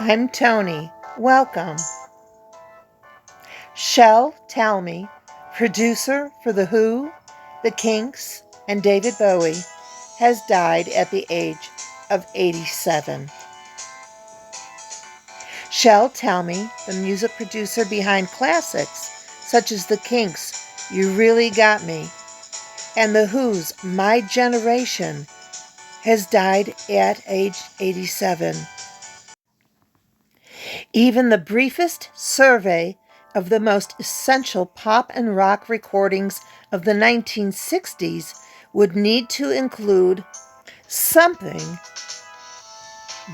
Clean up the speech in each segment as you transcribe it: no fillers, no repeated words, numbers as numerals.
I'm Tony. Welcome. Shel, Talmy, producer for The Who, the Kinks, and David Bowie, has died at the age of 87. Shel Talmy, the music producer behind classics such as The Kinks' You Really Got Me, and The Who's My Generation, has died at age 87. Even the briefest survey of the most essential pop and rock recordings of the 1960s would need to include something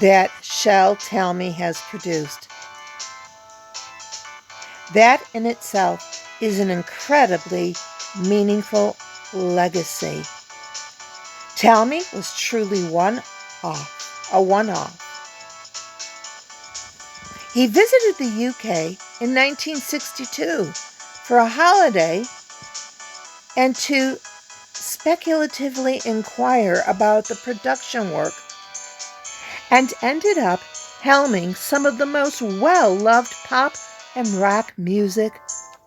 that Shel Talmy has produced. That in itself is an incredibly meaningful legacy. Talmy was truly a one-off. He visited the UK in 1962 for a holiday and to speculatively inquire about the production work, and ended up helming some of the most well-loved pop and rock music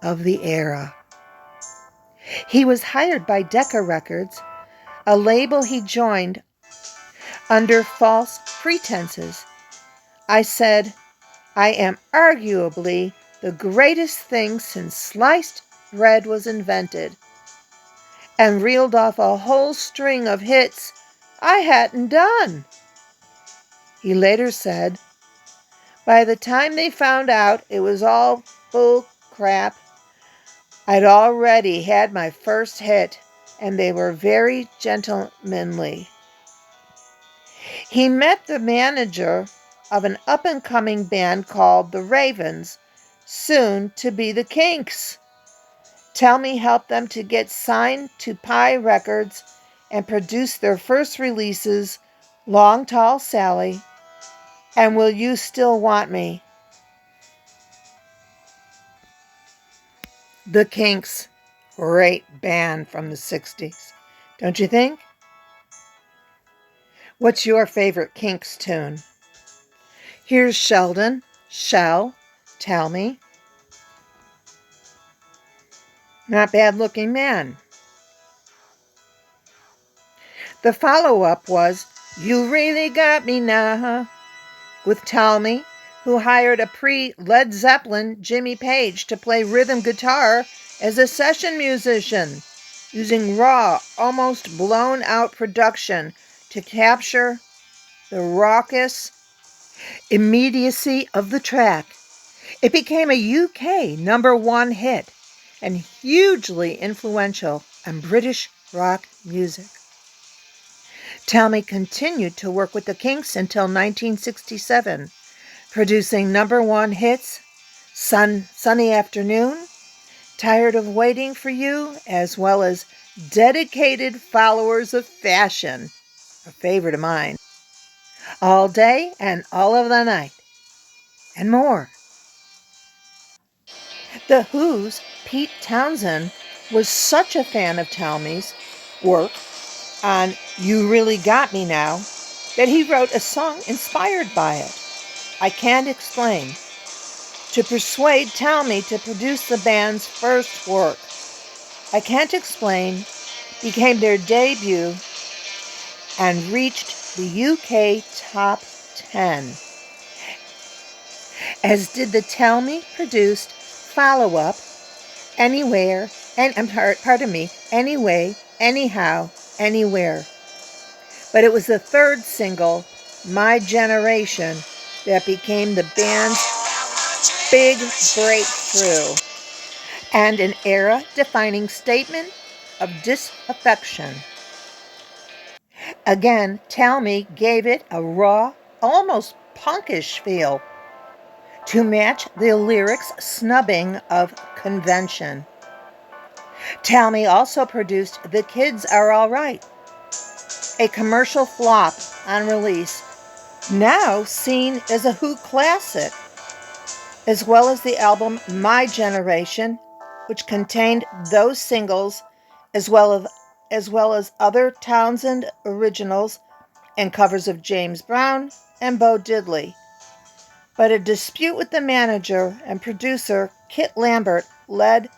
of the era. He was hired by Decca Records, a label he joined under false pretenses. I said, I am arguably the greatest thing since sliced bread was invented, and reeled off a whole string of hits I hadn't done. He later said, by the time they found out it was all bull crap, I'd already had my first hit, and they were very gentlemanly. He met the manager of an up-and-coming band called the Ravens, soon to be the Kinks. Talmy helped them to get signed to Pie Records and produce their first releases, Long Tall Sally and Will You Still Want Me? The Kinks, great band from the 60s, don't you think? What's your favorite Kinks tune? Here's Sheldon, Shel, Talmy. Not bad looking man. The follow-up was You Really Got Me Now, with Talmy, who hired a pre-Led Zeppelin Jimmy Page to play rhythm guitar as a session musician, using raw, almost blown-out production to capture the raucous immediacy of the track. It became a UK #1 hit and hugely influential on British rock music. Talmy continued to work with the Kinks until 1967, producing #1 hits, Sunny Afternoon, Tired of Waiting for You, as well as Dedicated Followers of Fashion, a favorite of mine, All Day and All of the Night, and more. The Who's Pete Townsend was such a fan of Talmy's work on You Really Got Me Now that he wrote a song inspired by it, I Can't Explain, to persuade Talmy to produce the band's first work. I Can't Explain became their debut and reached the UK top 10, as did the Talmy-produced follow-up, Anywhere, Anyway, Anyhow, Anywhere. But it was the third single, My Generation, that became the band's big breakthrough and an era-defining statement of disaffection. Again, Talmy gave it a raw, almost punkish feel to match the lyrics' snubbing of convention. Talmy also produced The Kids Are All Right, a commercial flop on release, now seen as a Who classic, as well as the album My Generation, which contained those singles as well as other Townsend originals and covers of James Brown and Bo Diddley. but a dispute with the manager and producer Kit Lambert led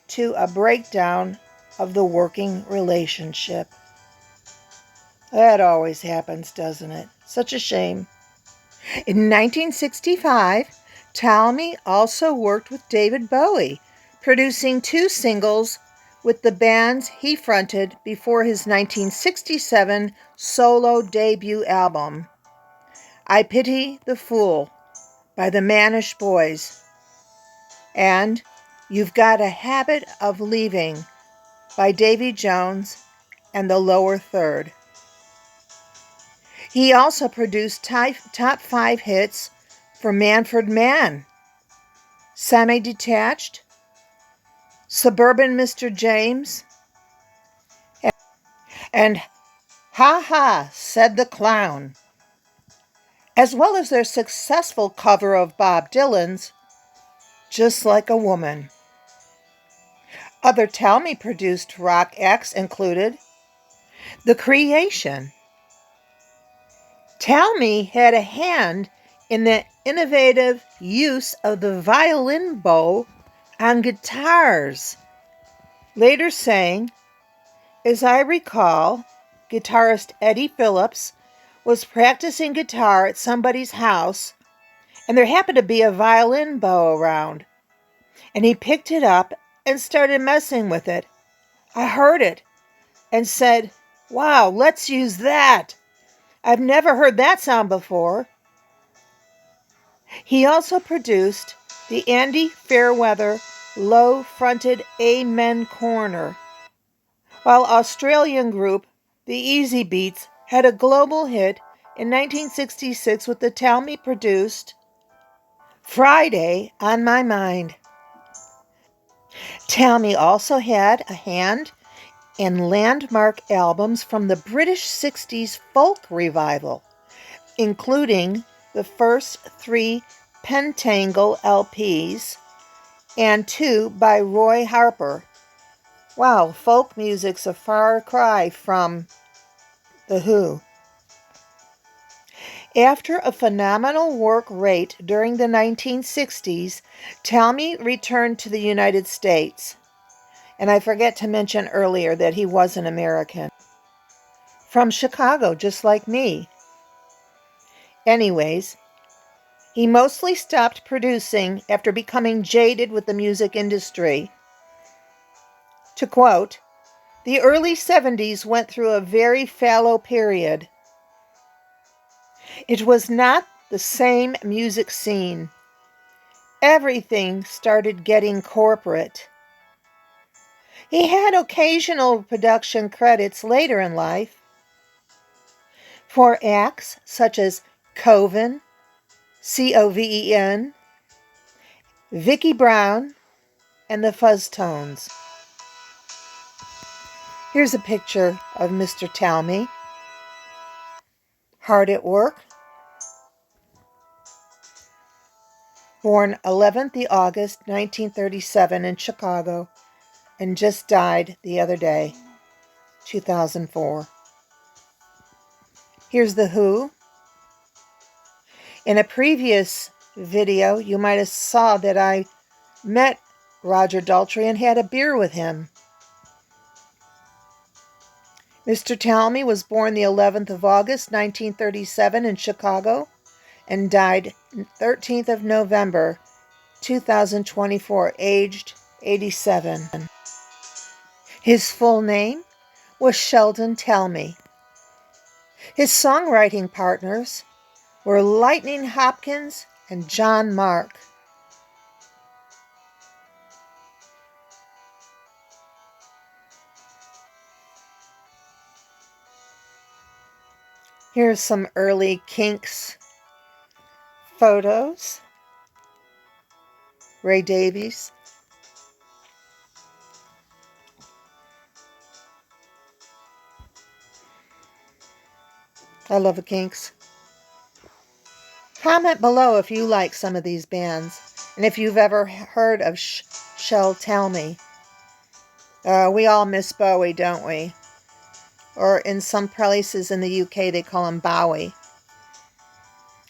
to a breakdown of the working relationship. That always happens, doesn't it? Such a shame. In 1965, Talmy also worked with David Bowie, producing 2 singles with the bands he fronted before his 1967 solo debut album, I Pity the Fool by the Manish Boys, and You've Got a Habit of Leaving by Davy Jones and the Lower Third. He also produced top 5 hits for Manfred Mann, Semi-Detached, Suburban Mr. James, and Ha Ha, Said the Clown, as well as their successful cover of Bob Dylan's Just Like a Woman. Other Talmy-produced rock acts included The Creation. Talmy had a hand in the innovative use of the violin bow on guitars, later saying, as I recall, guitarist Eddie Phillips was practicing guitar at somebody's house, and there happened to be a violin bow around, and he picked it up and started messing with it. I heard it and said, wow, let's use that. I've never heard that sound before. He also produced the Andy Fairweather low-fronted Amen Corner, while Australian group The Easy Beats had a global hit in 1966 with the Talmy-produced Friday on My Mind. Talmy also had a hand in landmark albums from the British 60s folk revival, including the first 3 Pentangle LPs and 2 by Roy Harper. Wow, folk music's a far cry from The Who. After a phenomenal work rate during the 1960s, Talmy returned to the United States. And I forget to mention earlier that he was an American. From Chicago, just like me. Anyways, he mostly stopped producing after becoming jaded with the music industry. To quote, the early 70s went through a very fallow period. It was not the same music scene. Everything started getting corporate. He had occasional production credits later in life for acts such as Coven, Coven, Vicki Brown, and the Fuzztones. Here's a picture of Mr. Talmy, hard at work. Born 11th of August 1937 in Chicago, and just died the other day, 2004. Here's The Who. In a previous video, you might have saw that I met Roger Daltrey and had a beer with him. Mr. Talmy was born the 11th of August 1937 in Chicago and died 13th of November 2024, aged 87. His full name was Sheldon Talmy. His songwriting partners were Lightning Hopkins and John Mark. Here's some early Kinks photos. Ray Davies. I love the Kinks. Comment below if you like some of these bands and if you've ever heard of Shel Talmy. We all miss Bowie, don't we? Or in some places in the UK they call him Bowie.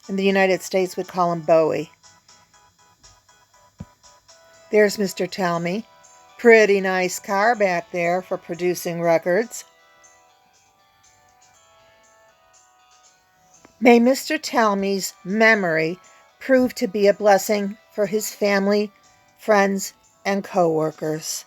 In the United States, we call him Bowie. There's Mr. Talmy. Pretty nice car back there for producing records. May Mr. Talmy's memory prove to be a blessing for his family, friends, and co-workers.